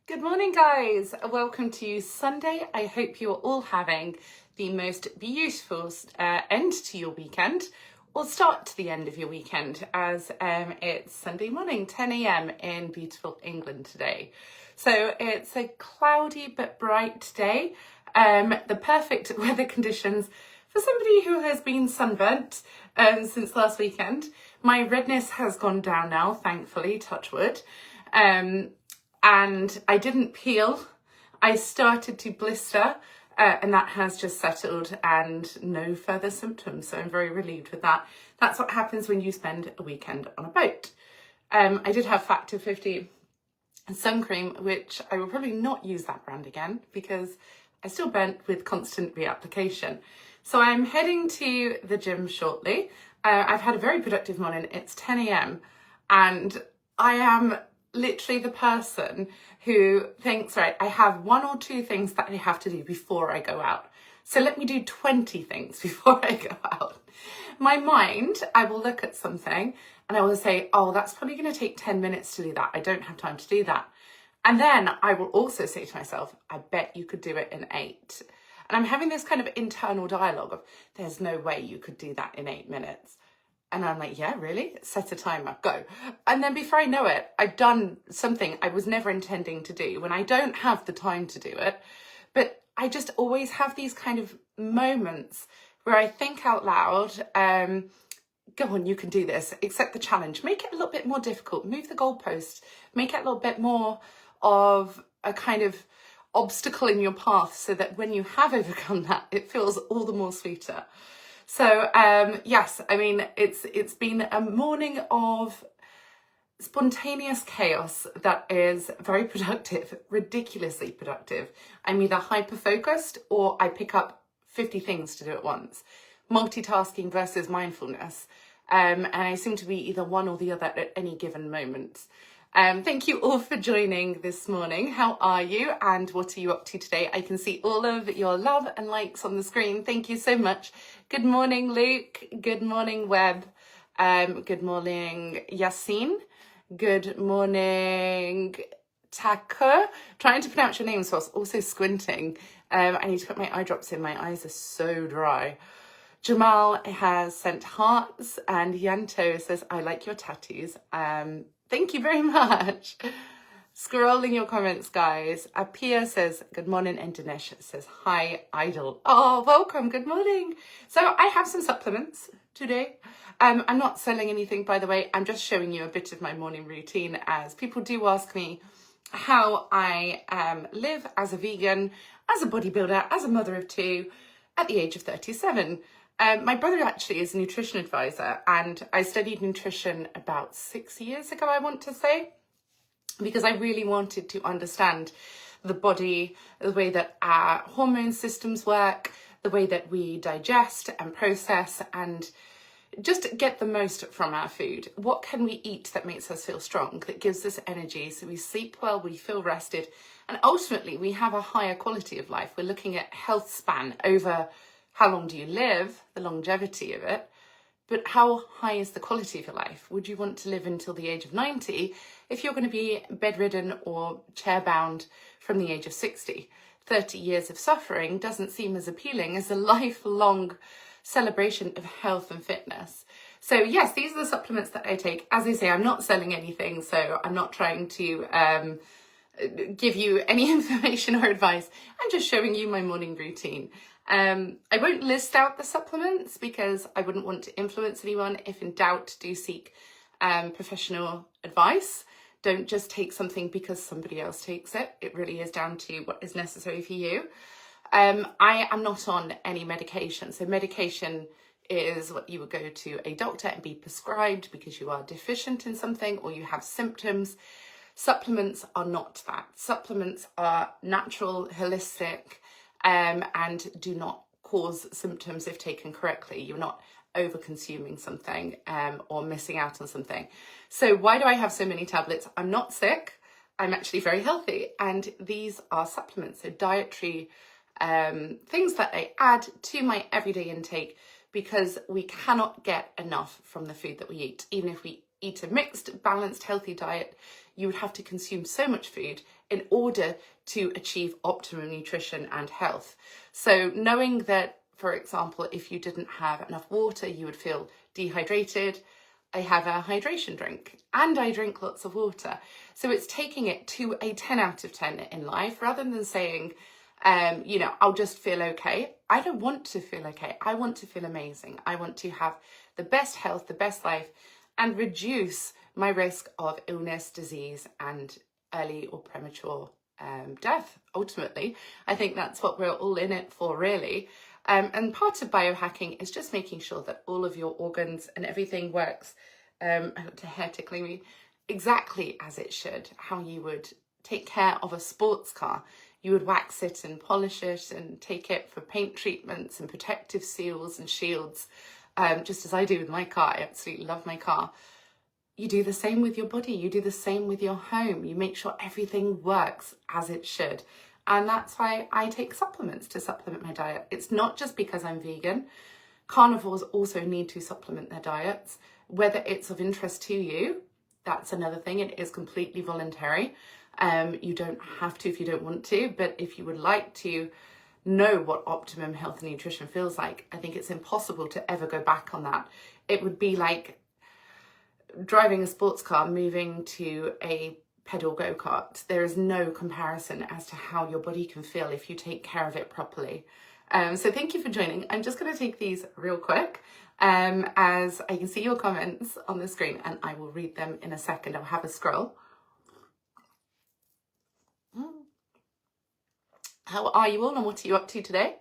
Good morning, guys. Welcome to Sunday. I hope you're all having the most beautiful end to your weekend, or start to the end of your weekend, as it's Sunday morning, 10 a.m. in beautiful England today. So it's a cloudy but bright day, the perfect weather conditions for somebody who has been sunburnt since last weekend. My redness has gone down now, thankfully, touch wood. And I didn't peel. I started to blister, and that has just settled and no further symptoms. So I'm very relieved with that. That's what happens when you spend a weekend on a boat. I did have Factor 50 sun cream, which I will probably not use that brand again because I still burnt with constant reapplication. So I'm heading to the gym shortly. I've had a very productive morning. It's 10 a.m. and I am literally the person who thinks, right, I have one or two things that I have to do before I go out. So let me do 20 things before I go out. My mind, I will look at something and I will say, oh, that's probably going to take 10 minutes to do that. I don't have time to do that. And then I will also say to myself, I bet you could do it in 8. And I'm having this kind of internal dialogue of, there's no way you could do that in 8 minutes. And I'm like, yeah, really? Set a timer, go. And then before I know it, I've done something I was never intending to do when I don't have the time to do it. But I just always have these kind of moments where I think out loud, go on, you can do this, accept the challenge, make it a little bit more difficult, move the goalpost, make it a little bit more of a kind of obstacle in your path so that when you have overcome that, it feels all the more sweeter. So yes, I mean, it's been a morning of spontaneous chaos that is very productive, ridiculously productive. I'm either hyper-focused or I pick up 50 things to do at once. Multitasking versus mindfulness. And I seem to be either one or the other at any given moment. Thank you all for joining this morning. How are you and what are you up to today? I can see all of your love and likes on the screen. Thank you so much. Good morning, Luke. Good morning, Web. Good morning, Yassine. Good morning, Taka. Trying to pronounce your name, so I was also squinting. I need to put my eye drops in. My eyes are so dry. Jamal has sent hearts and Yanto says, I like your tattoos. Thank you very much. Scrolling your comments, guys. Apia says, good morning, and Dinesh says, hi, idol. Oh, welcome, good morning. So I have some supplements today. I'm not selling anything, by the way. I'm just showing you a bit of my morning routine, as people do ask me how I live as a vegan, as a bodybuilder, as a mother of 2, at the age of 37. My brother actually is a nutrition advisor, and I studied nutrition about 6 years ago, I want to say, because I really wanted to understand the body, the way that our hormone systems work, the way that we digest and process, and just get the most from our food. What can we eat that makes us feel strong, that gives us energy, so we sleep well, we feel rested, and ultimately we have a higher quality of life. We're looking at health span over how long do you live, the longevity of it, but how high is the quality of your life? Would you want to live until the age of 90 if you're going to be bedridden or chair-bound from the age of 60? 30 years of suffering doesn't seem as appealing as a lifelong celebration of health and fitness. So yes, these are the supplements that I take. As I say, I'm not selling anything, so I'm not trying to give you any information or advice. I'm just showing you my morning routine. I won't list out the supplements because I wouldn't want to influence anyone. If in doubt, do seek professional advice. Don't just take something because somebody else takes it. It really is down to what is necessary for you. I am not on any medication. So medication is what you would go to a doctor and be prescribed because you are deficient in something or you have symptoms. Supplements are not that. Supplements are natural, holistic, and do not cause symptoms if taken correctly. You're not over consuming something or missing out on something. So why do I have so many tablets? I'm not sick. I'm actually very healthy. And these are supplements, so dietary things that I add to my everyday intake because we cannot get enough from the food that we eat. Even if we eat a mixed, balanced, healthy diet, you would have to consume so much food in order to achieve optimum nutrition and health. So knowing that, for example, if you didn't have enough water, you would feel dehydrated, I have a hydration drink and I drink lots of water. So it's taking it to a 10 out of 10 in life rather than saying, I'll just feel okay. I don't want to feel okay. I want to feel amazing. I want to have the best health, the best life, and reduce my risk of illness, disease, and early or premature death. Ultimately, I think that's what we're all in it for, really. And part of biohacking is just making sure that all of your organs and everything works, to hair tickling me, exactly as it should. How you would take care of a sports car. You would wax it and polish it and take it for paint treatments and protective seals and shields, just as I do with my car. I absolutely love my car. You do the same with your body. You do the same with your home. You make sure everything works as it should. And that's why I take supplements to supplement my diet. It's not just because I'm vegan. Carnivores also need to supplement their diets. Whether it's of interest to you, that's another thing. It is completely voluntary. You don't have to if you don't want to, but if you would like to know what optimum health and nutrition feels like, I think it's impossible to ever go back on that. It would be like driving a sports car, moving to a pedal go-kart. There is no comparison as to how your body can feel if you take care of it properly. So thank you for joining. I'm just going to take these real quick as I can see your comments on the screen and I will read them in a second. I'll have a scroll. How are you all and what are you up to today?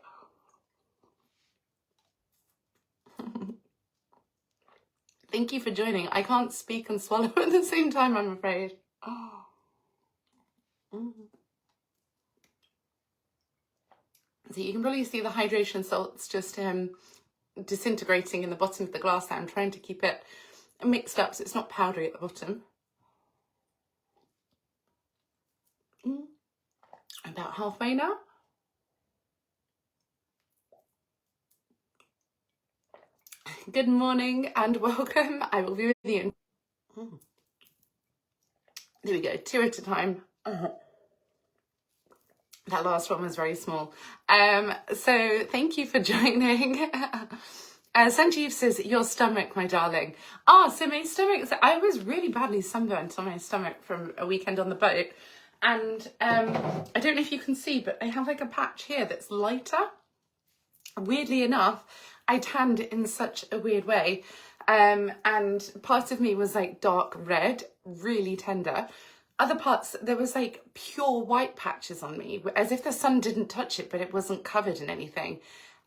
Thank you for joining. I can't speak and swallow at the same time, I'm afraid. Oh. So you can probably see the hydration salts just disintegrating in the bottom of the glass there. I'm trying to keep it mixed up so it's not powdery at the bottom. About halfway now. Good morning and welcome. I will be with you. There we go, 2 at a time. That last one was very small. So thank you for joining. Sanjeev says, your stomach, my darling. So my stomach, so I was really badly sunburnt on my stomach from a weekend on the boat. And I don't know if you can see, but I have like a patch here that's lighter. Weirdly enough, I tanned in such a weird way. And part of me was like dark red, really tender. Other parts, there was like pure white patches on me, as if the sun didn't touch it, but it wasn't covered in anything.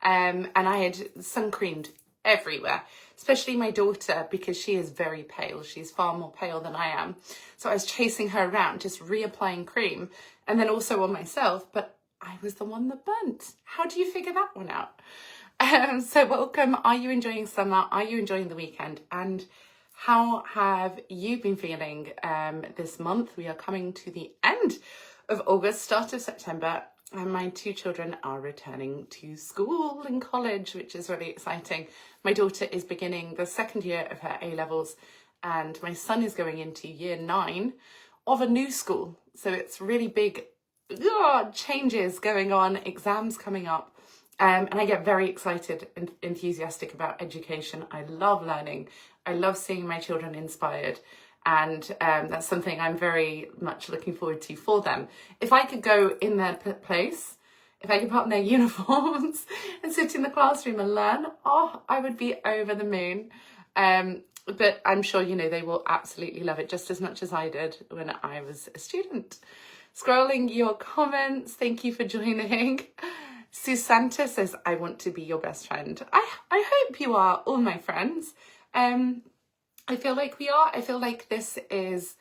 And I had sun creamed everywhere, especially my daughter, because she is very pale. She's far more pale than I am. So I was chasing her around, just reapplying cream, and then also on myself, but I was the one that burnt. How do you figure that one out? So welcome. Are you enjoying summer? Are you enjoying the weekend? And how have you been feeling this month? We are coming to the end of August, start of September, and my 2 children are returning to school and college, which is really exciting. My daughter is beginning the 2nd year of her A-levels, and my son is going into year 9 of a new school. So it's really big changes going on, exams coming up. And I get very excited and enthusiastic about education. I love learning. I love seeing my children inspired. And that's something I'm very much looking forward to for them. If I could go in their place, if I could put on their uniforms and sit in the classroom and learn, I would be over the moon. But I'm sure, they will absolutely love it just as much as I did when I was a student. Scrolling your comments, thank you for joining. Susanta says, I want to be your best friend. I hope you are, all my friends. I feel like we are. I feel like this is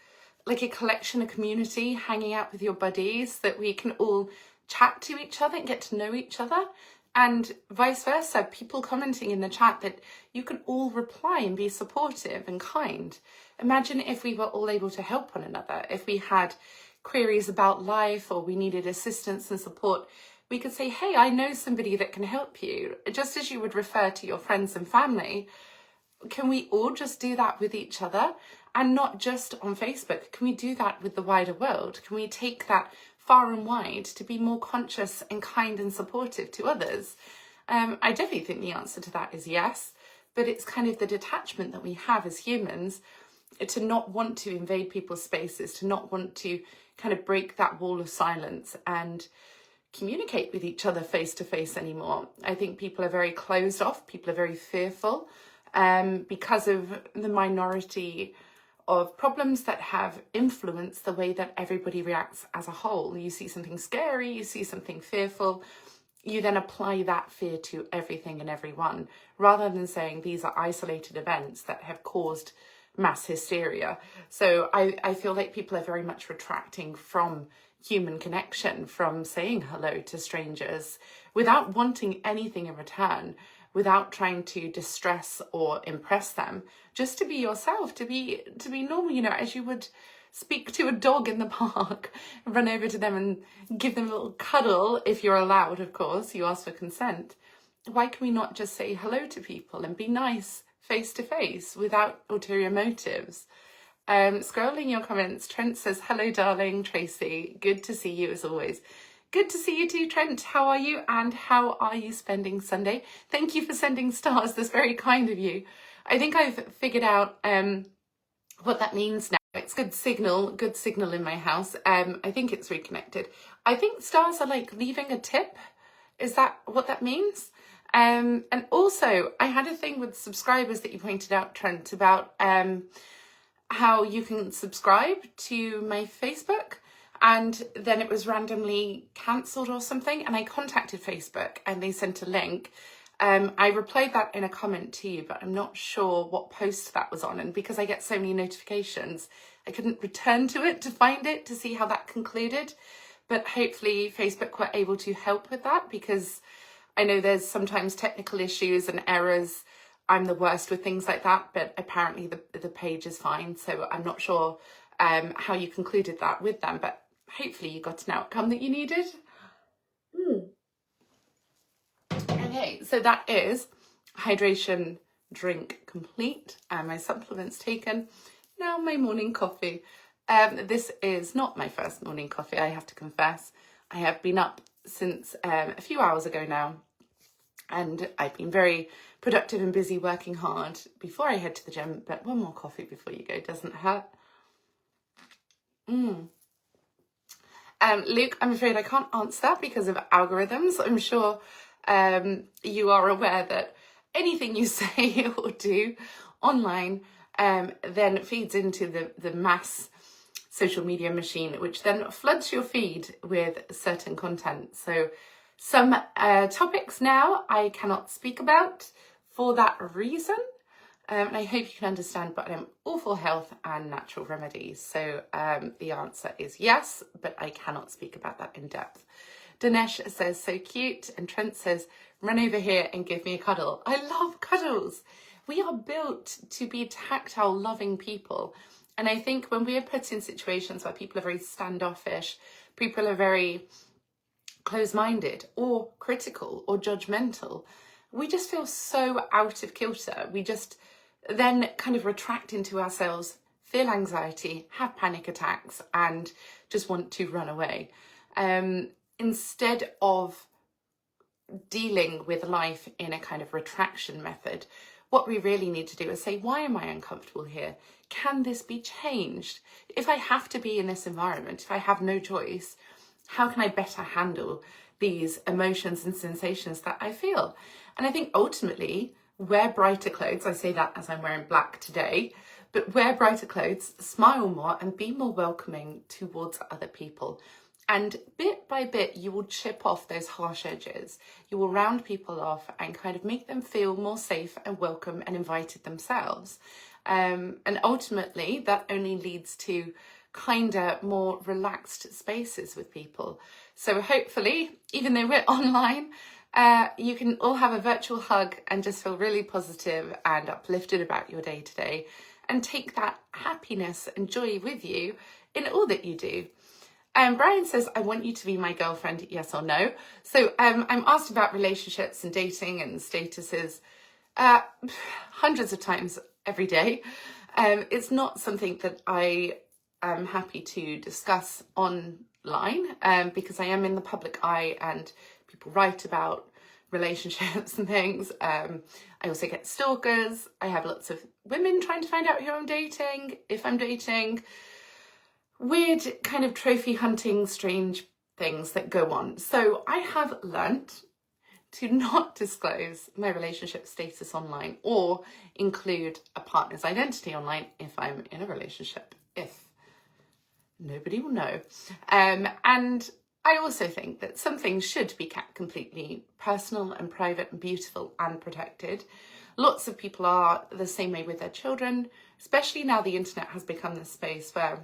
like a collection, a community, hanging out with your buddies, that we can all chat to each other and get to know each other. And vice versa, people commenting in the chat that you can all reply and be supportive and kind. Imagine if we were all able to help one another. If we had queries about life or we needed assistance and support, we could say, hey, I know somebody that can help you. Just as you would refer to your friends and family, can we all just do that with each other? And not just on Facebook. Can we do that with the wider world? Can we take that far and wide to be more conscious and kind and supportive to others? I definitely think the answer to that is yes, but it's kind of the detachment that we have as humans to not want to invade people's spaces, to not want to kind of break that wall of silence and communicate with each other face to face anymore. I think people are very closed off, people are very fearful because of the minority of problems that have influenced the way that everybody reacts as a whole. You see something scary, you see something fearful, you then apply that fear to everything and everyone, rather than saying these are isolated events that have caused mass hysteria. So I feel like people are very much retracting from human connection, from saying hello to strangers without wanting anything in return, without trying to distress or impress them, just to be yourself, to be normal, you know, as you would speak to a dog in the park, run over to them and give them a little cuddle, if you're allowed, of course, you ask for consent. Why can we not just say hello to people and be nice face to face without ulterior motives? Scrolling your comments, Trent says, hello darling, Tracy, good to see you as always. Good to see you too, Trent. How are you and how are you spending Sunday? Thank you for sending stars, that's very kind of you. I think I've figured out what that means now. It's good signal in my house. I think it's reconnected. I think stars are like leaving a tip. Is that what that means? And also, I had a thing with subscribers that you pointed out, Trent, about how you can subscribe to my Facebook, and then it was randomly cancelled or something, and I contacted Facebook and they sent a link. I replied that in a comment to you, but I'm not sure what post that was on, and because I get so many notifications, I couldn't return to it to find it, to see how that concluded. But hopefully Facebook were able to help with that, because I know there's sometimes technical issues and errors. I'm the worst with things like that, but apparently the page is fine. So I'm not sure how you concluded that with them, but hopefully you got an outcome that you needed. Okay, so that is hydration drink complete and my supplements taken. Now my morning coffee. This is not my first morning coffee, I have to confess. I have been up since a few hours ago now, and I've been very productive and busy working hard before I head to the gym, but one more coffee before you go doesn't hurt. Luke, I'm afraid I can't answer that because of algorithms. I'm sure you are aware that anything you say or do online then feeds into the mass social media machine, which then floods your feed with certain content. So some topics now I cannot speak about for that reason. And I hope you can understand, but I'm all for health and natural remedies. So the answer is yes, but I cannot speak about that in depth. Dinesh says, so cute. And Trent says, run over here and give me a cuddle. I love cuddles. We are built to be tactile, loving people. And I think when we are put in situations where people are very standoffish, people are very close-minded or critical or judgmental, we just feel so out of kilter. We just then kind of retract into ourselves, feel anxiety, have panic attacks, and just want to run away. Instead of dealing with life in a kind of retraction method, what we really need to do is say, why am I uncomfortable here? Can this be changed? If I have to be in this environment, if I have no choice, how can I better handle these emotions and sensations that I feel? And I think ultimately, wear brighter clothes. I say that as I'm wearing black today, but wear brighter clothes, smile more, and be more welcoming towards other people. And bit by bit, you will chip off those harsh edges. You will round people off and kind of make them feel more safe and welcome and invited themselves. And ultimately, that only leads to kinder, more relaxed spaces with people. So hopefully, even though we're online, you can all have a virtual hug and just feel really positive and uplifted about your day today, and take that happiness and joy with you in all that you do. Brian says, I want you to be my girlfriend, yes or no? So I'm asked about relationships and dating and statuses hundreds of times every day. It's not something that I am happy to discuss online because I am in the public eye and people write about relationships and things. I also get stalkers. I have lots of women trying to find out who I'm dating, if I'm dating. Weird kind of trophy hunting, strange things that go on. So I have learnt to not disclose my relationship status online or include a partner's identity online if I'm in a relationship, if nobody will know. And I also think that some things should be kept completely personal and private and beautiful and protected. Lots of people are the same way with their children, especially now the internet has become this space where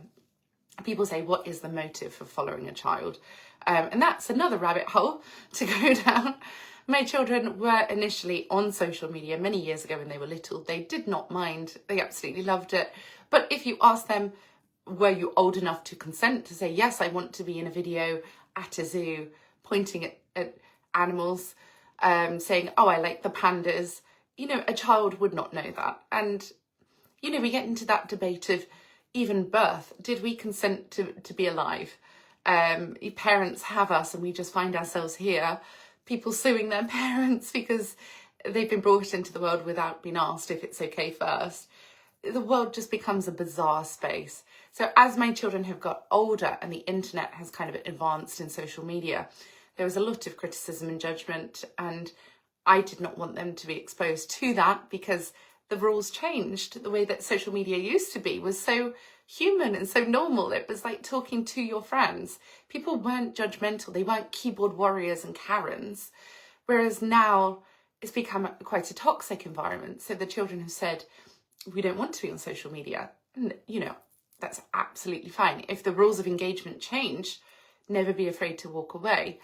people say, what is the motive for following a child? And that's another rabbit hole to go down. My children were initially on social media many years ago when they were little. They did not mind. They absolutely loved it. But if you ask them, were you old enough to consent to say, yes, I want to be in a video at a zoo, pointing at animals, saying, oh, I like the pandas, a child would not know that. And, we get into that debate of even birth. Did we consent to be alive? Parents have us and we just find ourselves here. People suing their parents because they've been brought into the world without being asked if it's okay first. The world just becomes a bizarre space. So as my children have got older and the internet has kind of advanced in social media, there was a lot of criticism and judgment, and I did not want them to be exposed to that because the rules changed. The way that social media used to be was so human and so normal. It was like talking to your friends. People weren't judgmental. They weren't keyboard warriors and Karens. Whereas now it's become quite a toxic environment. So the children have said, we don't want to be on social media. And, that's absolutely fine. If the rules of engagement change, never be afraid to walk away.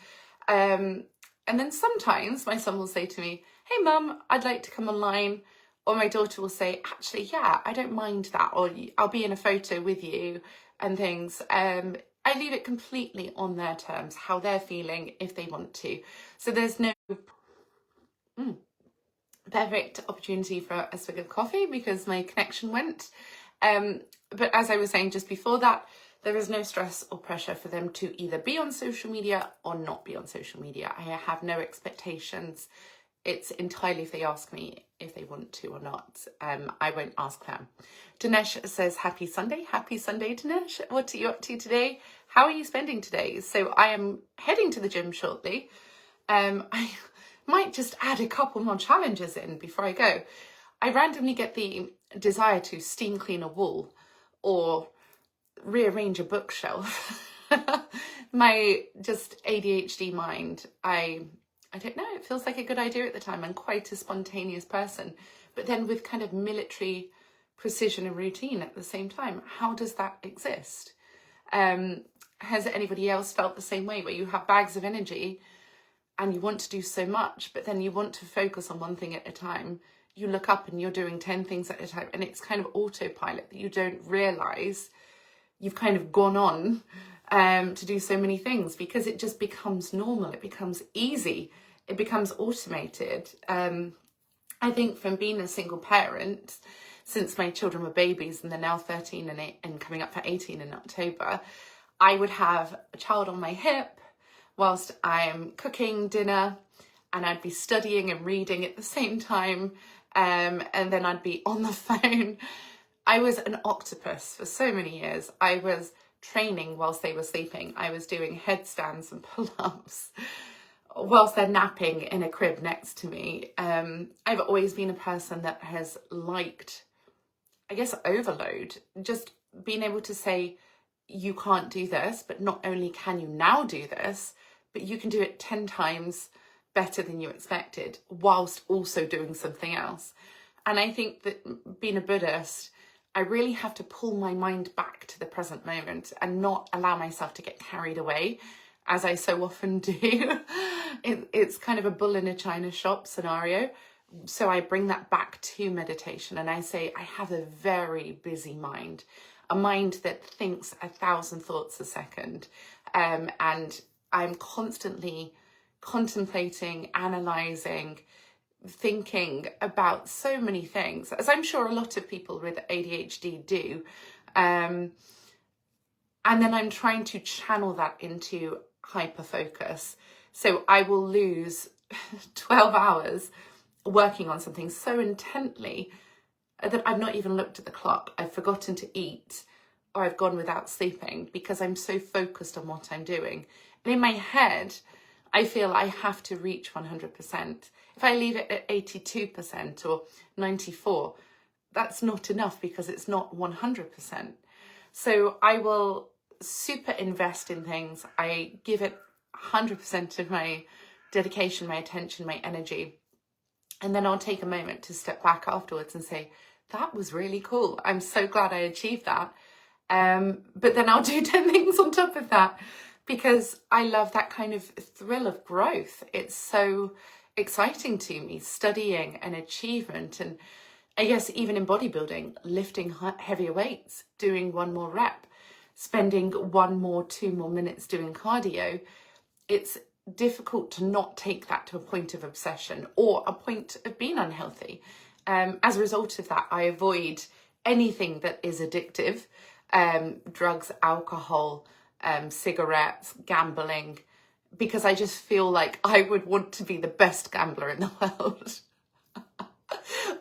And then sometimes my son will say to me, hey, Mum, I'd like to come online. Or my daughter will say, actually, yeah, I don't mind that. Or I'll be in a photo with you and things. I leave it completely on their terms, how they're feeling, if they want to. So there's no perfect opportunity for a swig of coffee because my connection went. But as I was saying just before that, there is no stress or pressure for them to either be on social media or not be on social media. I have no expectations. It's entirely if they ask me if they want to or not. I won't ask them. Dinesh says, happy Sunday. Happy Sunday, Dinesh. What are you up to today? How are you spending today? So I am heading to the gym shortly. I might just add a couple more challenges in before I go. I randomly get the desire to steam clean a wall or rearrange a bookshelf. My just ADHD mind, I don't know, it feels like a good idea at the time. I'm quite a spontaneous person, but then with kind of military precision and routine at the same time. How does that exist? Has anybody else felt the same way, where you have bags of energy and you want to do so much, but then you want to focus on one thing at a time? You look up and you're doing 10 things at a time, and it's kind of autopilot that you don't realise you've kind of gone on to do so many things because it just becomes normal. It becomes easy. It becomes automated. I think from being a single parent, since my children were babies and they're now 13 and coming up for 18 in October, I would have a child on my hip whilst I'm cooking dinner, and I'd be studying and reading at the same time, and then I'd be on the phone. I was an octopus for so many years. I was training whilst they were sleeping. I was doing headstands and pull-ups whilst they're napping in a crib next to me. I've always been a person that has liked, I guess, overload. Just being able to say, you can't do this, but not only can you now do this, but you can do it 10 times better than you expected, whilst also doing something else. And I think that being a Buddhist, I really have to pull my mind back to the present moment and not allow myself to get carried away, as I so often do. It's kind of a bull in a china shop scenario. So I bring that back to meditation and I say, I have a very busy mind, a mind that thinks 1,000 thoughts a second. And I'm constantly contemplating, analysing, thinking about so many things, as I'm sure a lot of people with ADHD do. And then I'm trying to channel that into hyper focus. So I will lose 12 hours working on something so intently that I've not even looked at the clock. I've forgotten to eat, or I've gone without sleeping because I'm so focused on what I'm doing. And in my head, I feel I have to reach 100%. If I leave it at 82% or 94%, that's not enough because it's not 100%. So I will super invest in things. I give it 100% of my dedication, my attention, my energy. And then I'll take a moment to step back afterwards and say, that was really cool. I'm so glad I achieved that. But then I'll do 10 things on top of that because I love that kind of thrill of growth. It's so exciting to me, studying and achievement. And I guess even in bodybuilding, lifting heavier weights, doing one more rep, spending 2 more minutes doing cardio. It's difficult to not take that to a point of obsession or a point of being unhealthy. As a result of that, I avoid anything that is addictive, drugs, alcohol, cigarettes, gambling, because I just feel like I would want to be the best gambler in the world.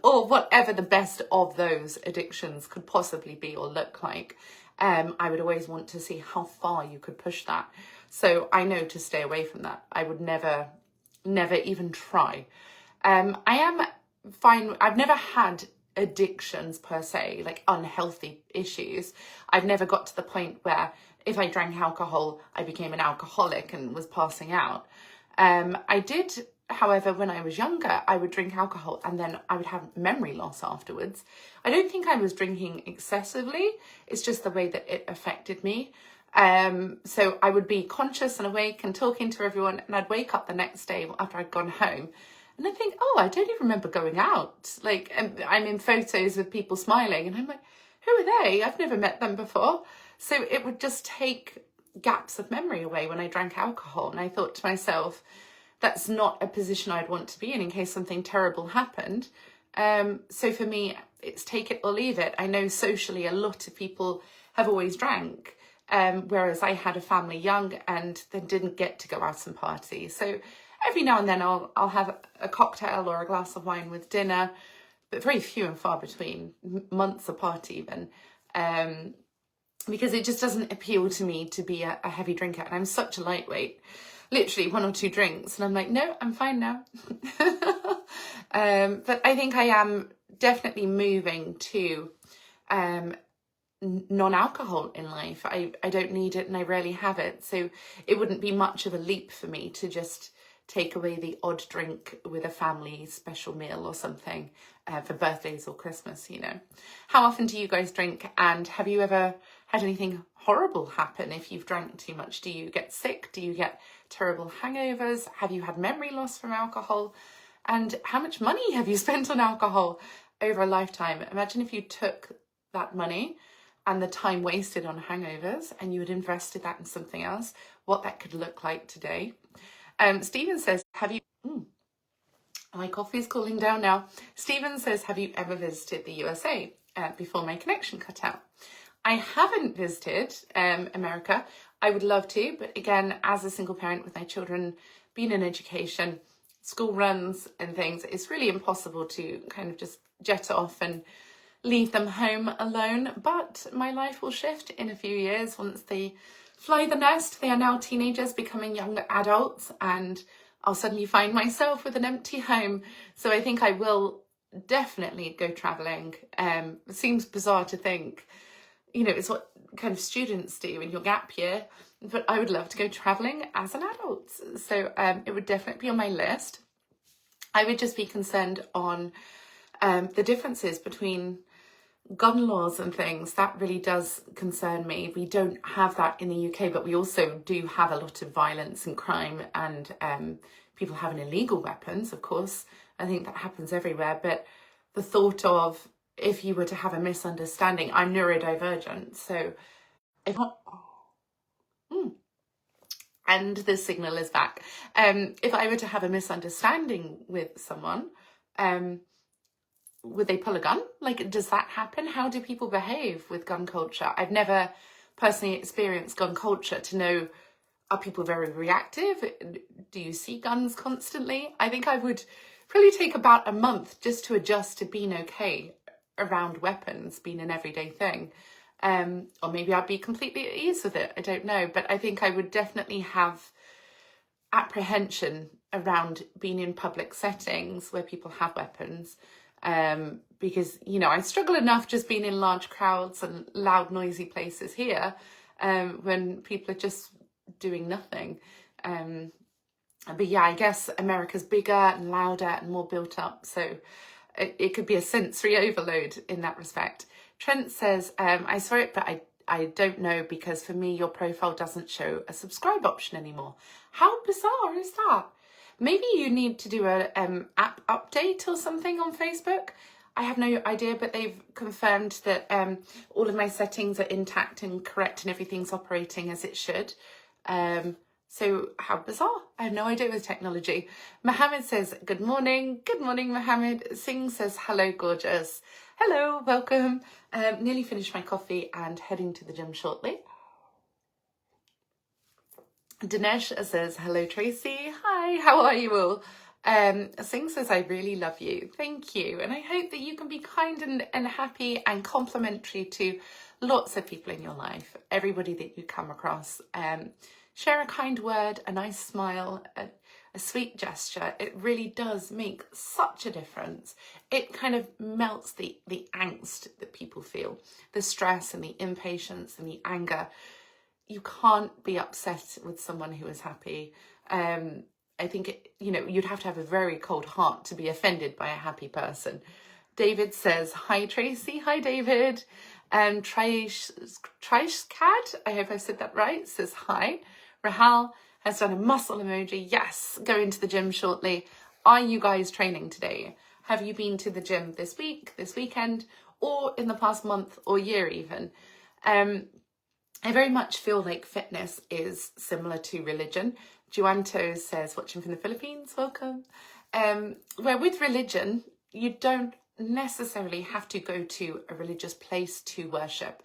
Or whatever the best of those addictions could possibly be or look like. I would always want to see how far you could push that. So I know to stay away from that. I would never even try. I am fine. I've never had addictions per se, like unhealthy issues. I've never got to the point where if I drank alcohol, I became an alcoholic and was passing out. I did, however, when I was younger, I would drink alcohol and then I would have memory loss afterwards. I don't think I was drinking excessively. It's just the way that it affected me. So I would be conscious and awake and talking to everyone, and I'd wake up the next day after I'd gone home and I think, oh, I don't even remember going out. Like, I'm in photos with people smiling and I'm like, who are they? I've never met them before. So it would just take gaps of memory away when I drank alcohol. And I thought to myself, that's not a position I'd want to be in case something terrible happened. So for me, it's take it or leave it. I know socially a lot of people have always drank, whereas I had a family young and then didn't get to go out and party. So every now and then I'll have a cocktail or a glass of wine with dinner, but very few and far between, months apart even, because it just doesn't appeal to me to be a heavy drinker. And I'm such a lightweight, literally 1 or 2 drinks. And I'm like, no, I'm fine now. But I think I am definitely moving to non-alcohol in life. I don't need it and I rarely have it. So it wouldn't be much of a leap for me to just take away the odd drink with a family special meal or something for birthdays or Christmas, you know. How often do you guys drink, and have you ever had anything horrible happen if you've drank too much? Do you get sick? Do you get terrible hangovers? Have you had memory loss from alcohol? And how much money have you spent on alcohol over a lifetime? Imagine if you took that money and the time wasted on hangovers and you had invested that in something else, what that could look like today. Stephen says, my coffee is cooling down now. Stephen says, have you ever visited the USA? Before my connection cut out. I haven't visited America. I would love to, but again, as a single parent with my children being in education, school runs and things, it's really impossible to kind of just jet off and leave them home alone. But my life will shift in a few years once they fly the nest. They are now teenagers becoming young adults, and I'll suddenly find myself with an empty home. So I think I will definitely go travelling. It seems bizarre to think, you know, it's what kind of students do in your gap year, but I would love to go travelling as an adult. So it would definitely be on my list. I would just be concerned on the differences between gun laws and things. That really does concern me. We don't have that in the UK, but we also do have a lot of violence and crime and people having illegal weapons, of course. I think that happens everywhere. But the thought of, if you were to have a misunderstanding, I'm neurodivergent, so if and the signal is back. If I were to have a misunderstanding with someone, would they pull a gun? Like, does that happen? How do people behave with gun culture? I've never personally experienced gun culture to know, are people very reactive? Do you see guns constantly? I think I would probably take about a month just to adjust to being okay around weapons being an everyday thing. Or maybe I'd be completely at ease with it. I don't know. But I think I would definitely have apprehension around being in public settings where people have weapons. Because, you know, I struggle enough just being in large crowds and loud, noisy places here when people are just doing nothing. But yeah, I guess America's bigger and louder and more built up. So it could be a sensory overload in that respect. Trent says, I saw it, but I don't know, because for me, your profile doesn't show a subscribe option anymore. How bizarre is that? Maybe you need to do a app update or something on Facebook. I have no idea, but they've confirmed that all of my settings are intact and correct and everything's operating as it should. So how bizarre. I have no idea with technology. Mohammed says, good morning. Good morning, Mohammed. Singh says, hello, gorgeous. Hello, welcome. Nearly finished my coffee and heading to the gym shortly. Dinesh says, hello, Tracy. Hi, how are you all? Singh says, I really love you. Thank you. And I hope that you can be kind and happy and complimentary to lots of people in your life, everybody that you come across. Share a kind word, a nice smile, a sweet gesture. It really does make such a difference. It kind of melts the angst that people feel, the stress and the impatience and the anger. You can't be upset with someone who is happy. I think, you'd have to have a very cold heart to be offended by a happy person. David says, hi, Tracy. Hi, David. Trishcad, I hope I said that right, says hi. Rahal has done a muscle emoji. Yes, going to the gym shortly. Are you guys training today? Have you been to the gym this week, this weekend, or in the past month or year even? I very much feel like fitness is similar to religion. Juanto says, watching from the Philippines, welcome. Where with religion, you don't necessarily have to go to a religious place to worship.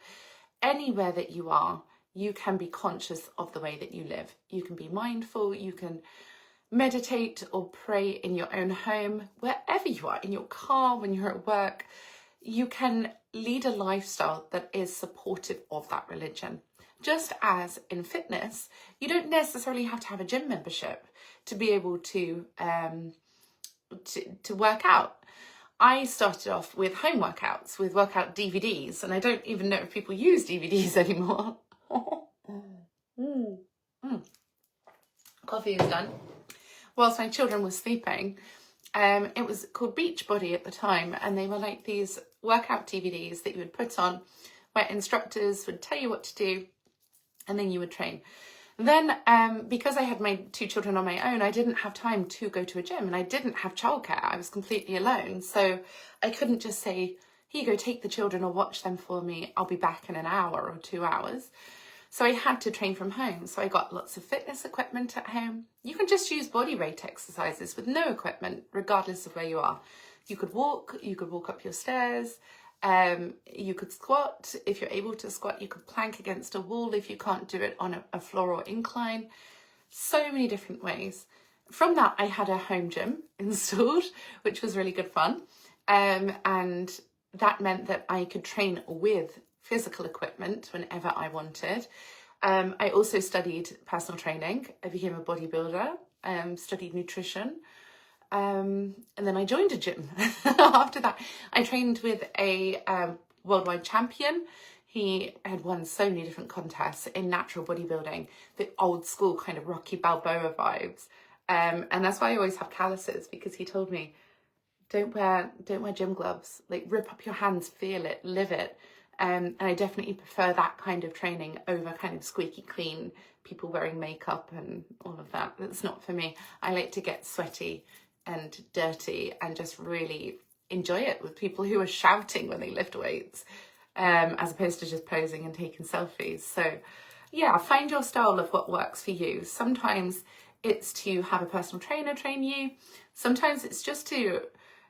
Anywhere that you are, you can be conscious of the way that you live. You can be mindful, you can meditate or pray in your own home, wherever you are, in your car, when you're at work. You can lead a lifestyle that is supportive of that religion. Just as in fitness, you don't necessarily have to have a gym membership to be able to work out. I started off with home workouts, with workout DVDs, and I don't even know if people use DVDs anymore. Coffee is done. Whilst my children were sleeping, it was called Beachbody at the time, and they were like these workout DVDs that you would put on where instructors would tell you what to do and then you would train. Then because I had my two children on my own, I didn't have time to go to a gym, and I didn't have childcare. I was completely alone, so I couldn't just say, here you go, take the children or watch them for me, I'll be back in an hour or 2 hours. So I had to train from home. So I got lots of fitness equipment at home. You can just use body weight exercises with no equipment, regardless of where you are. You could walk up your stairs, you could squat. If you're able to squat, you could plank against a wall if you can't do it on a floor or incline. So many different ways. From that, I had a home gym installed, which was really good fun. And that meant that I could train with physical equipment whenever I wanted. I also studied personal training. I became a bodybuilder, studied nutrition, and then I joined a gym. After that, I trained with a worldwide champion. He had won so many different contests in natural bodybuilding, the old school kind of Rocky Balboa vibes. And that's why I always have calluses, because he told me, don't wear gym gloves, like rip up your hands, feel it, live it. And I definitely prefer that kind of training over kind of squeaky clean, people wearing makeup and all of that. That's not for me. I like to get sweaty and dirty and just really enjoy it with people who are shouting when they lift weights, as opposed to just posing and taking selfies. So yeah, find your style of what works for you. Sometimes it's to have a personal trainer train you. Sometimes it's just to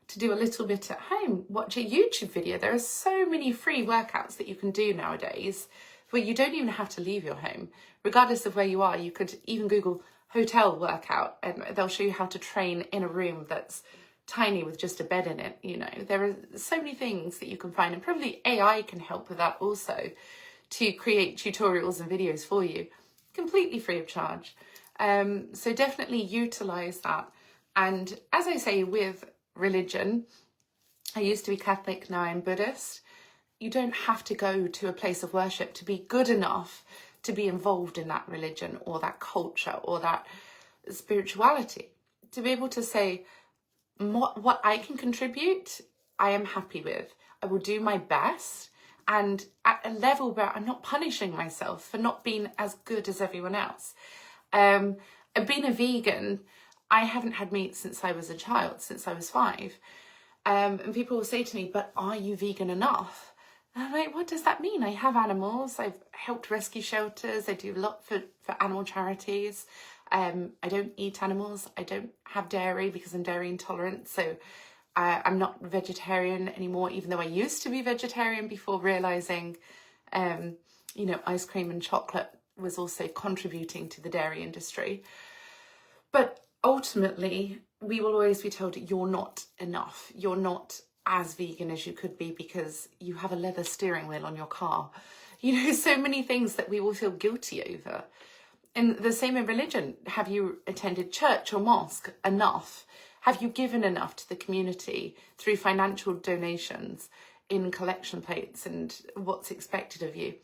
to do a little bit at home, watch a YouTube video. There are so many free workouts that you can do nowadays where you don't even have to leave your home. Regardless of where you are, you could even Google hotel workout and they'll show you how to train in a room that's tiny with just a bed in it. You know, there are so many things that you can find, and probably AI can help with that also, to create tutorials and videos for you completely free of charge. So definitely utilize that. And as I say, with religion, I used to be Catholic, now I'm Buddhist. You don't have to go to a place of worship to be good enough to be involved in that religion or that culture or that spirituality. To be able to say, what I can contribute, I am happy with. I will do my best, and at a level where I'm not punishing myself for not being as good as everyone else. Being a vegan, I haven't had meat since I was a child, since I was 5. And people will say to me, but are you vegan enough? And I'm like, what does that mean? I have animals. I've helped rescue shelters. I do a lot for animal charities. I don't eat animals. I don't have dairy because I'm dairy intolerant. So I'm not vegetarian anymore, even though I used to be vegetarian before realising, you know, ice cream and chocolate was also contributing to the dairy industry. But ultimately, we will always be told you're not enough. You're not as vegan as you could be because you have a leather steering wheel on your car. You know, so many things that we will feel guilty over. And the same in religion. Have you attended church or mosque enough? Have you given enough to the community through financial donations in collection plates and what's expected of you?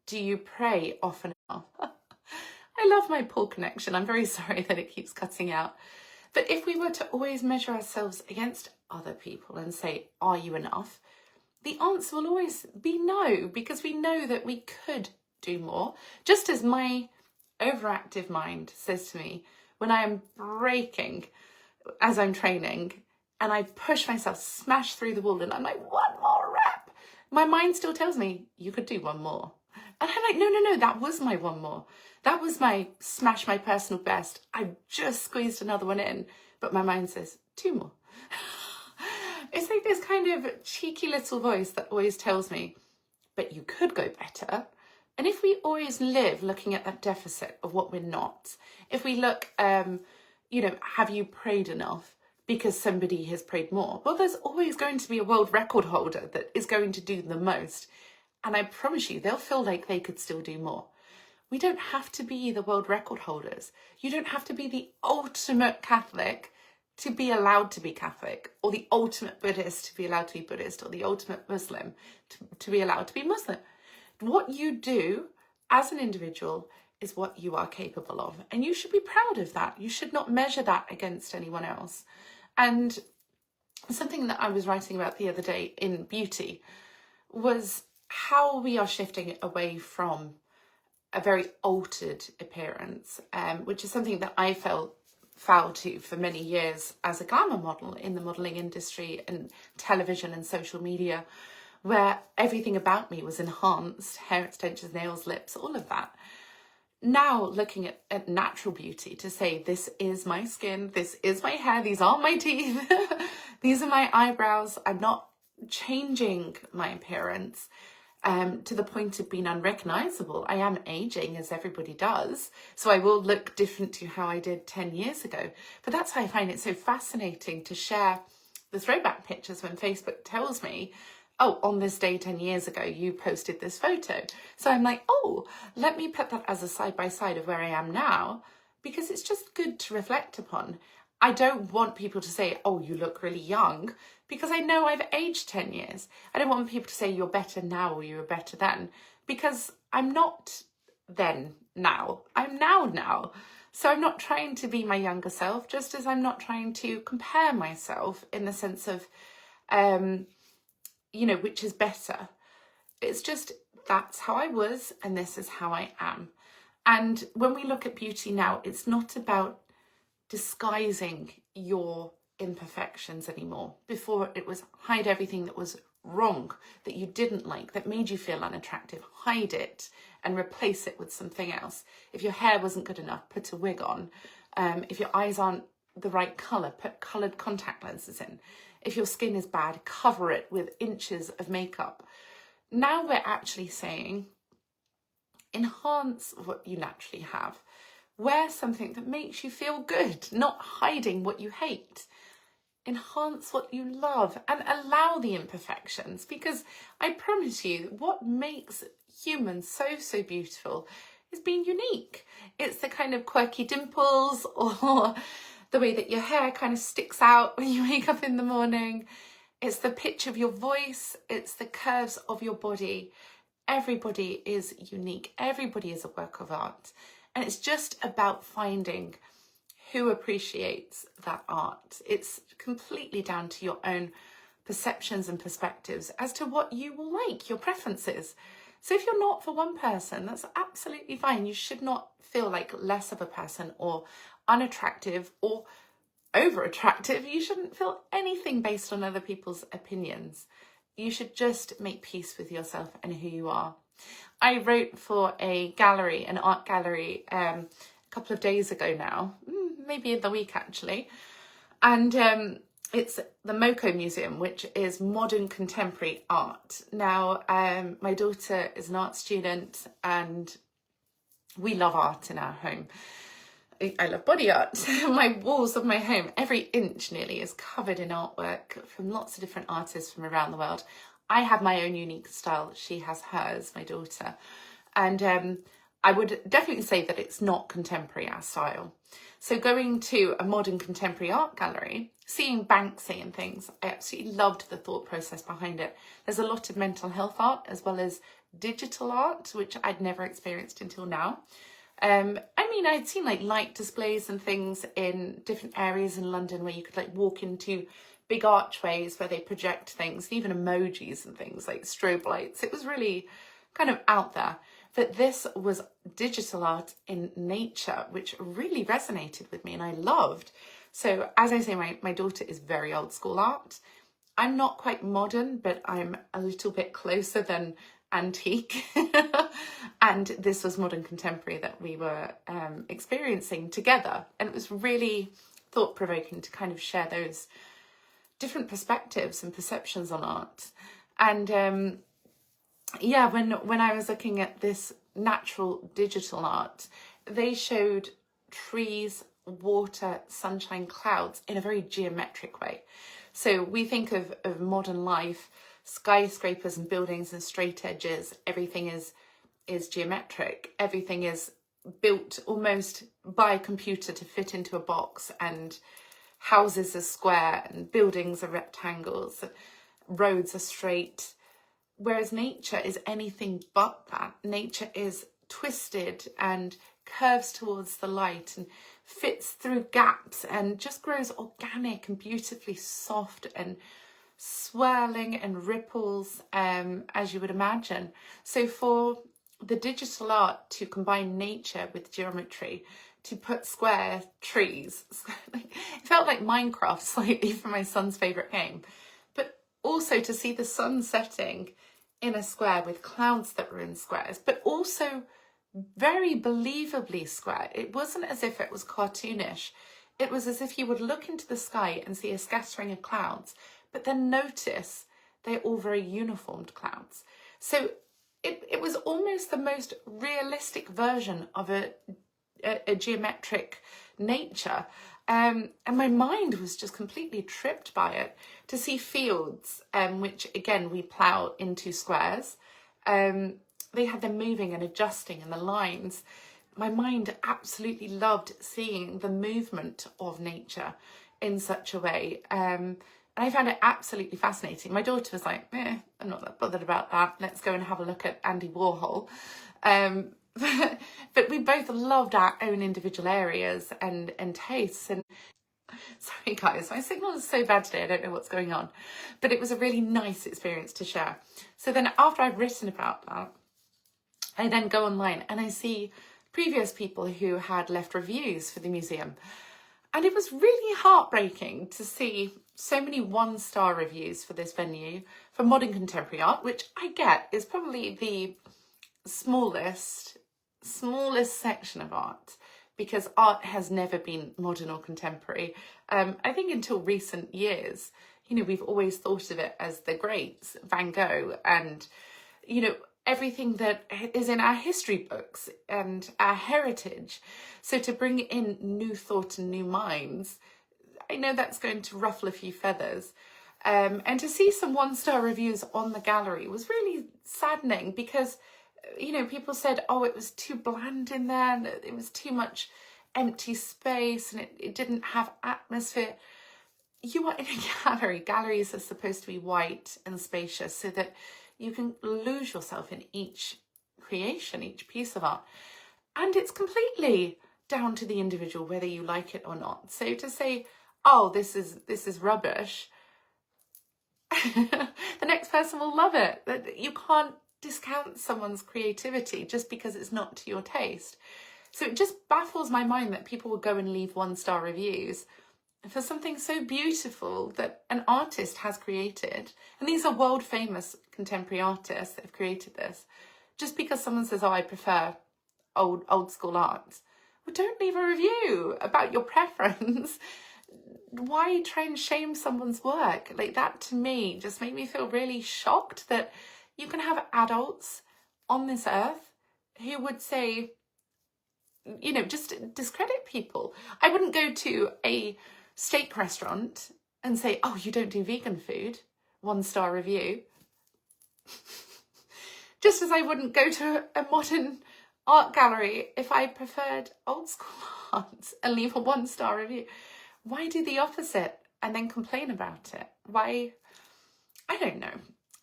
Do you pray often enough? I love my poor connection. I'm very sorry that it keeps cutting out. But if we were to always measure ourselves against other people and say, are you enough? The answer will always be no, because we know that we could do more. Just as my overactive mind says to me when I am breaking as I'm training and I push myself, smash through the wall and I'm like, one more rep. My mind still tells me, you could do one more. And I'm like, no, that was my one more. That was my smash my personal best. I just squeezed another one in, but my mind says 2 more. It's like this kind of cheeky little voice that always tells me, but you could go better. And if we always live looking at that deficit of what we're not, if we look, you know, have you prayed enough because somebody has prayed more? Well, there's always going to be a world record holder that is going to do the most. And I promise you, they'll feel like they could still do more. We don't have to be the world record holders. You don't have to be the ultimate Catholic to be allowed to be Catholic, or the ultimate Buddhist to be allowed to be Buddhist, or the ultimate Muslim to be allowed to be Muslim. What you do as an individual is what you are capable of. And you should be proud of that. You should not measure that against anyone else. And something that I was writing about the other day in beauty was how we are shifting away from a very altered appearance, which is something that I felt foul to for many years as a glamour model in the modelling industry and television and social media, where everything about me was enhanced, hair extensions, nails, lips, all of that. Now looking at natural beauty to say, this is my skin, this is my hair, these are my teeth, these are my eyebrows. I'm not changing my appearance to the point of being unrecognisable. I am aging, as everybody does, so I will look different to how I did 10 years ago. But that's why I find it so fascinating to share the throwback pictures when Facebook tells me, oh, on this day 10 years ago, you posted this photo. So I'm like, oh, let me put that as a side-by-side of where I am now, because it's just good to reflect upon. I don't want people to say, oh, you look really young, because I know I've aged 10 years. I don't want people to say you're better now or you were better then, because I'm not then now. I'm now. So I'm not trying to be my younger self, just as I'm not trying to compare myself in the sense of, you know, which is better. It's just, that's how I was and this is how I am. And when we look at beauty now, it's not about disguising your imperfections anymore. Before, it was hide everything that was wrong, that you didn't like, that made you feel unattractive. Hide it and replace it with something else. If your hair wasn't good enough, put a wig on. If your eyes aren't the right colour, put coloured contact lenses in. If your skin is bad, cover it with inches of makeup. Now we're actually saying, enhance what you naturally have. Wear something that makes you feel good, not hiding what you hate. Enhance what you love and allow the imperfections, because I promise you, what makes humans so beautiful is being unique. It's the kind of quirky dimples, or the way that your hair kind of sticks out when you wake up in the morning. It's the pitch of your voice. It's the curves of your body. Everybody is unique. Everybody is a work of art. And it's just about finding who appreciates that art. It's completely down to your own perceptions and perspectives as to what you will like, your preferences. So if you're not for one person, that's absolutely fine. You should not feel like less of a person or unattractive or over attractive. You shouldn't feel anything based on other people's opinions. You should just make peace with yourself and who you are. I wrote for a gallery, an art gallery, a couple of days ago now, maybe the week actually, and it's the MoCo Museum, which is modern contemporary art. Now, my daughter is an art student and we love art in our home. I love body art. My walls of my home, every inch nearly, is covered in artwork from lots of different artists from around the world. I have my own unique style. She has hers, my daughter. And I would definitely say that it's not contemporary, our style. So going to a modern contemporary art gallery, seeing Banksy and things, I absolutely loved the thought process behind it. There's a lot of mental health art as well as digital art, which I'd never experienced until now. I'd seen like light displays and things in different areas in London where you could like walk into big archways where they project things, even emojis and things like strobe lights. It was really kind of out there. But this was digital art in nature, which really resonated with me and I loved. So as I say, my daughter is very old school art. I'm not quite modern, but I'm a little bit closer than antique. And this was modern contemporary that we were experiencing together. And it was really thought-provoking to kind of share those different perspectives and perceptions on art. And when I was looking at this natural digital art, they showed trees, water, sunshine, clouds in a very geometric way. So we think of modern life, skyscrapers and buildings and straight edges, everything is geometric. Everything is built almost by a computer to fit into a box, and houses are square and buildings are rectangles, roads are straight. Whereas nature is anything but that. Nature is twisted and curves towards the light and fits through gaps and just grows organic and beautifully soft and swirling and ripples, as you would imagine. So for the digital art to combine nature with geometry, to put square trees, it felt like Minecraft slightly for my son's favourite game, but also to see the sun setting in a square with clouds that were in squares, but also very believably square. It wasn't as if it was cartoonish. It was as if you would look into the sky and see a scattering of clouds, but then notice they're all very uniformed clouds. So it was almost the most realistic version of a geometric nature. And my mind was just completely tripped by it. To see fields, which again, we plough into squares. They had them moving and adjusting and the lines. My mind absolutely loved seeing the movement of nature in such a way. And I found it absolutely fascinating. My daughter was like, I'm not that bothered about that. Let's go and have a look at Andy Warhol. But we both loved our own individual areas and tastes. And sorry guys, my signal is so bad today, I don't know what's going on. But it was a really nice experience to share. So then after I've written about that, I then go online and I see previous people who had left reviews for the museum. And it was really heartbreaking to see so many one-star reviews for this venue for modern contemporary art, which I get is probably the smallest section of art, because art has never been modern or contemporary. I think until recent years, we've always thought of it as the greats, Van Gogh, and, everything that is in our history books and our heritage. So to bring in new thought and new minds, I know that's going to ruffle a few feathers. And to see some 1-star reviews on the gallery was really saddening because, people said, oh, it was too bland in there and it was too much empty space and it didn't have atmosphere. You are in a gallery. Galleries are supposed to be white and spacious so that you can lose yourself in each creation, each piece of art. And it's completely down to the individual whether you like it or not. So to say, oh, this is rubbish, the next person will love it. You can't discount someone's creativity just because it's not to your taste. So it just baffles my mind that people will go and leave 1-star reviews for something so beautiful that an artist has created. And these are world famous contemporary artists that have created this. Just because someone says, oh, I prefer old school art. Well, don't leave a review about your preference. Why try and shame someone's work? Like, that to me just made me feel really shocked that you can have adults on this earth who would say, just discredit people. I wouldn't go to a steak restaurant and say, oh, you don't do vegan food, 1-star review. Just as I wouldn't go to a modern art gallery if I preferred old school art and leave a 1-star review. Why do the opposite and then complain about it? Why? I don't know.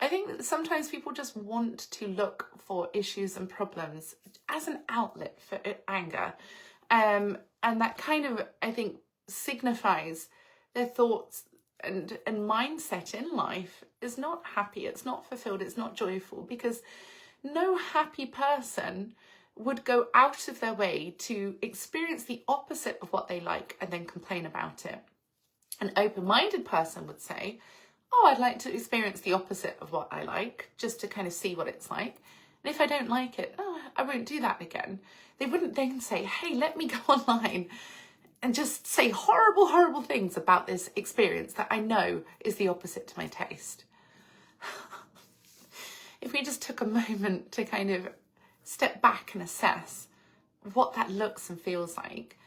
I think that sometimes people just want to look for issues and problems as an outlet for anger. And that kind of, I think, signifies their thoughts and mindset in life is not happy, it's not fulfilled, it's not joyful, because no happy person would go out of their way to experience the opposite of what they like and then complain about it. An open-minded person would say, oh, I'd like to experience the opposite of what I like, just to kind of see what it's like. And if I don't like it, oh, I won't do that again. They wouldn't then say, hey, let me go online and just say horrible, horrible things about this experience that I know is the opposite to my taste. If we just took a moment to kind of step back and assess what that looks and feels like,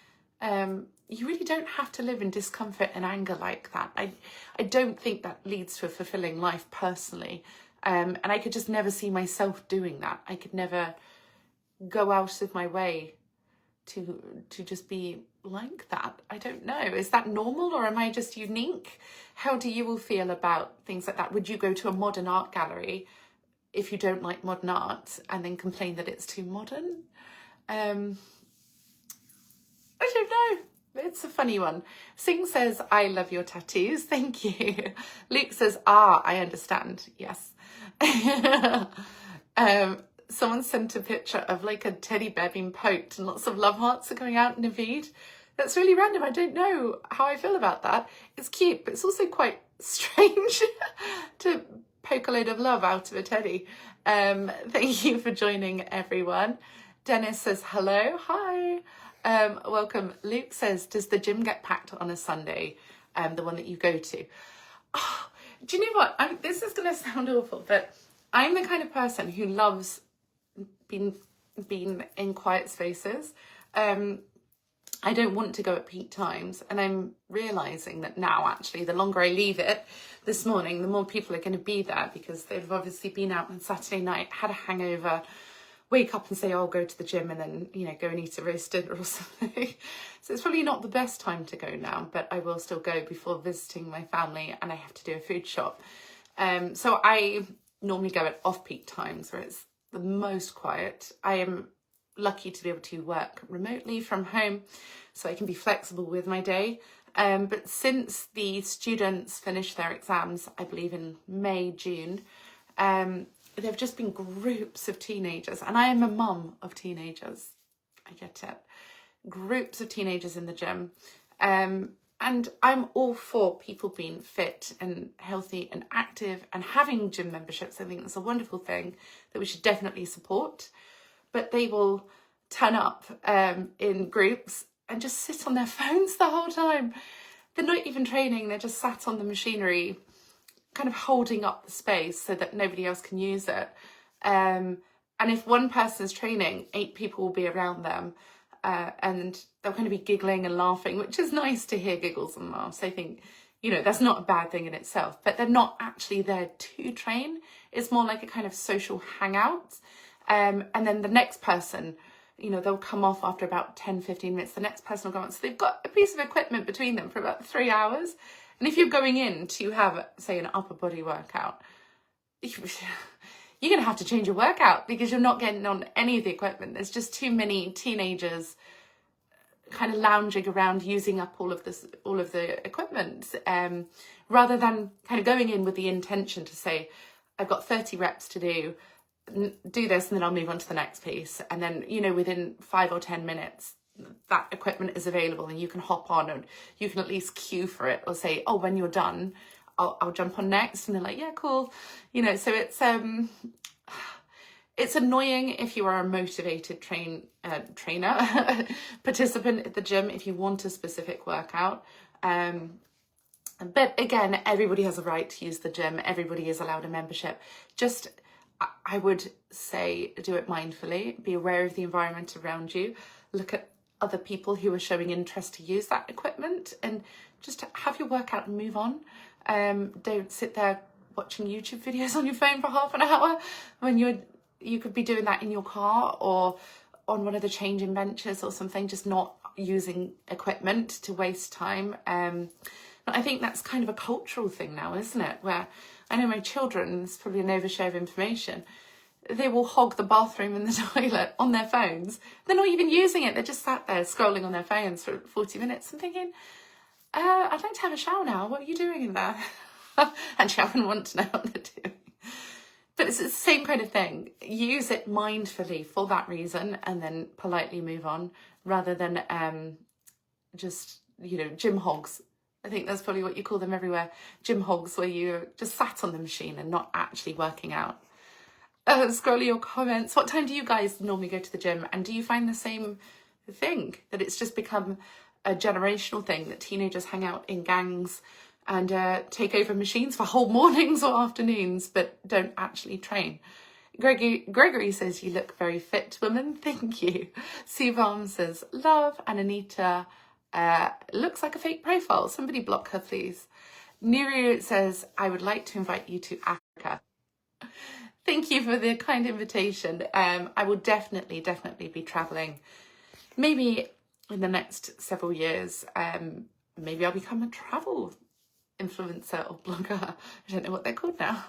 you really don't have to live in discomfort and anger like that. I don't think that leads to a fulfilling life personally. And I could just never see myself doing that. I could never go out of my way to just be like that. I don't know. Is that normal or am I just unique? How do you all feel about things like that? Would you go to a modern art gallery if you don't like modern art and then complain that it's too modern? I don't know. It's a funny one. Sing says, I love your tattoos. Thank you. Luke says, I understand. Yes. Someone sent a picture of like a teddy bear being poked and lots of love hearts are going out in a feed. That's really random. I don't know how I feel about that. It's cute, but it's also quite strange to poke a load of love out of a teddy. Thank you for joining, everyone. Dennis says, hello. Hi. Welcome. Luke says, does the gym get packed on a Sunday? The one that you go to? Oh, do you know what? This is going to sound awful, but I'm the kind of person who loves being in quiet spaces. I don't want to go at peak times, and I'm realising that now, actually, the longer I leave it this morning, the more people are going to be there because they've obviously been out on Saturday night, had a hangover, wake up and say, oh, I'll go to the gym and then, go and eat a roast dinner or something. So it's probably not the best time to go now, but I will still go before visiting my family and I have to do a food shop. So I normally go at off-peak times where it's the most quiet. I am lucky to be able to work remotely from home so I can be flexible with my day. But since the students finished their exams, I believe in May, June, there have just been groups of teenagers, and I am a mum of teenagers. I get it. Groups of teenagers in the gym. And I'm all for people being fit and healthy and active and having gym memberships. I think that's a wonderful thing that we should definitely support. But they will turn up in groups and just sit on their phones the whole time. They're not even training, they're just sat on the machinery kind of holding up the space so that nobody else can use it. And if one person's training, 8 people will be around them, and they'll kind of be giggling and laughing, which is nice to hear giggles and laughs. I think, that's not a bad thing in itself, but they're not actually there to train. It's more like a kind of social hangout. And then the next person, they'll come off after about 10, 15 minutes. The next person will go on. So they've got a piece of equipment between them for about 3 hours. And if you're going in to have, say, an upper body workout, you're going to have to change your workout because you're not getting on any of the equipment. There's just too many teenagers kind of lounging around using up all of the equipment, rather than kind of going in with the intention to say, I've got 30 reps to do this, and then I'll move on to the next piece. And then, within 5 or 10 minutes, that equipment is available and you can hop on, and you can at least queue for it, or say, oh, when you're done, I'll jump on next. And they're like, yeah, cool. So it's annoying if you are a motivated trainer, participant at the gym, if you want a specific workout. But again, everybody has a right to use the gym. Everybody is allowed a membership. Just, I would say, do it mindfully. Be aware of the environment around you. Look at other people who are showing interest to use that equipment, and just have your workout and move on. Don't sit there watching YouTube videos on your phone for half an hour when you could be doing that in your car or on one of the changing benches or something, just not using equipment to waste time. But I think that's kind of a cultural thing now, isn't it? Where I know my children, it's probably an overshare of information, they will hog the bathroom and the toilet on their phones. They're not even using it. They're just sat there scrolling on their phones for 40 minutes and thinking, I'd like to have a shower now. What are you doing in there? Actually, I wouldn't want to know what they're doing. But it's the same kind of thing. Use it mindfully for that reason, and then politely move on, rather than just, gym hogs. I think that's probably what you call them everywhere. Gym hogs, where you just sat on the machine and not actually working out. Scroll your comments. What time do you guys normally go to the gym? And do you find the same thing, that it's just become a generational thing, that teenagers hang out in gangs and take over machines for whole mornings or afternoons, but don't actually train? Gregory says, you look very fit, woman. Thank you. Sivam says, love. And Anita, looks like a fake profile. Somebody block her, please. Niru says, I would like to invite you to Africa. Thank you for the kind invitation. I will definitely be traveling. Maybe in the next several years, maybe I'll become a travel influencer or blogger. I don't know what they're called now.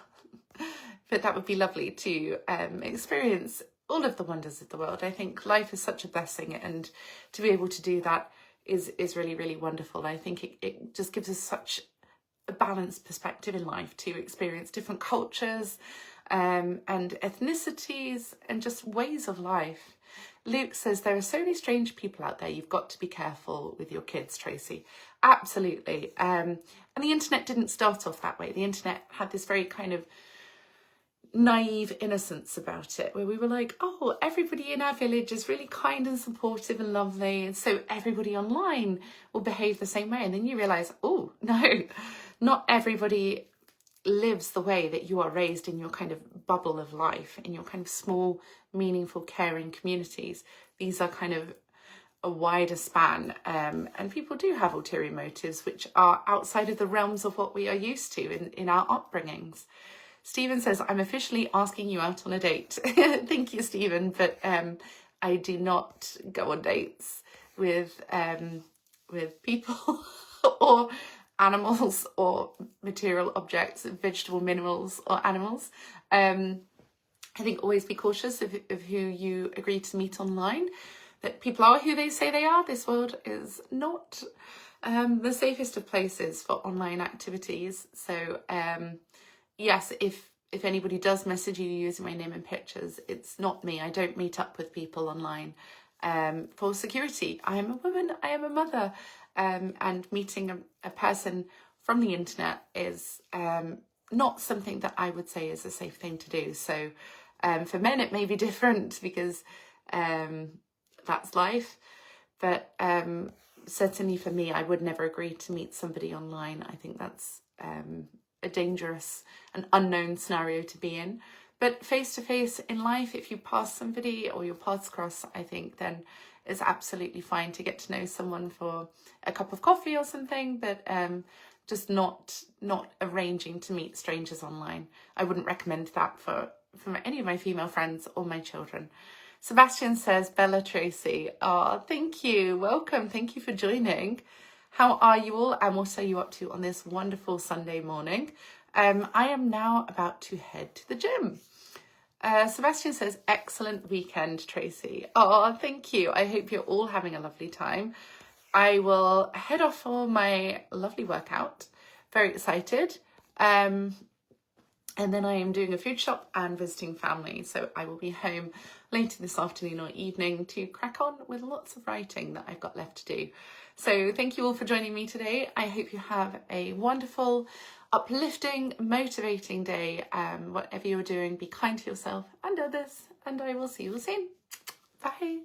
But that would be lovely to experience all of the wonders of the world. I think life is such a blessing, and to be able to do that is really, really wonderful. I think it just gives us such a balanced perspective in life to experience different cultures and ethnicities and just ways of life. Luke says, there are so many strange people out there. You've got to be careful with your kids, Tracy. Absolutely. And the internet didn't start off that way. The internet had this very kind of naive innocence about it, where we were like, oh, everybody in our village is really kind and supportive and lovely, and so everybody online will behave the same way. And then you realise, oh, no, not everybody lives the way that you are raised in your kind of bubble of life, in your kind of small, meaningful, caring communities. These are kind of a wider span, and people do have ulterior motives which are outside of the realms of what we are used to in our upbringings. Stephen says, I'm officially asking you out on a date. Thank you, Stephen, but I do not go on dates with people or animals or material objects, vegetable, minerals or animals. I think always be cautious of who you agree to meet online, that people are who they say they are. This world is not the safest of places for online activities. So yes, if anybody does message you using my name and pictures, it's not me. I don't meet up with people online for security. I am a woman, I am a mother, and meeting a person from the internet is not something that I would say is a safe thing to do. So for men it may be different because that's life, but certainly for me, I would never agree to meet somebody online. I think that's a dangerous and unknown scenario to be in. But face to face in life, if you pass somebody or your paths cross, I think then it's absolutely fine to get to know someone for a cup of coffee or something, but just not arranging to meet strangers online. I wouldn't recommend that for any of my female friends or my children. Sebastian says, Bella Tracy. Oh, thank you. Welcome. Thank you for joining. How are you all? And what are you up to on this wonderful Sunday morning? I am now about to head to the gym. Sebastian says, excellent weekend, Tracy. Oh, thank you. I hope you're all having a lovely time. I will head off for my lovely workout. Very excited. And then I am doing a food shop and visiting family. So I will be home later this afternoon or evening to crack on with lots of writing that I've got left to do. So thank you all for joining me today. I hope you have a wonderful, uplifting, motivating day. Whatever you're doing, be kind to yourself and others. And I will see you all soon. Bye.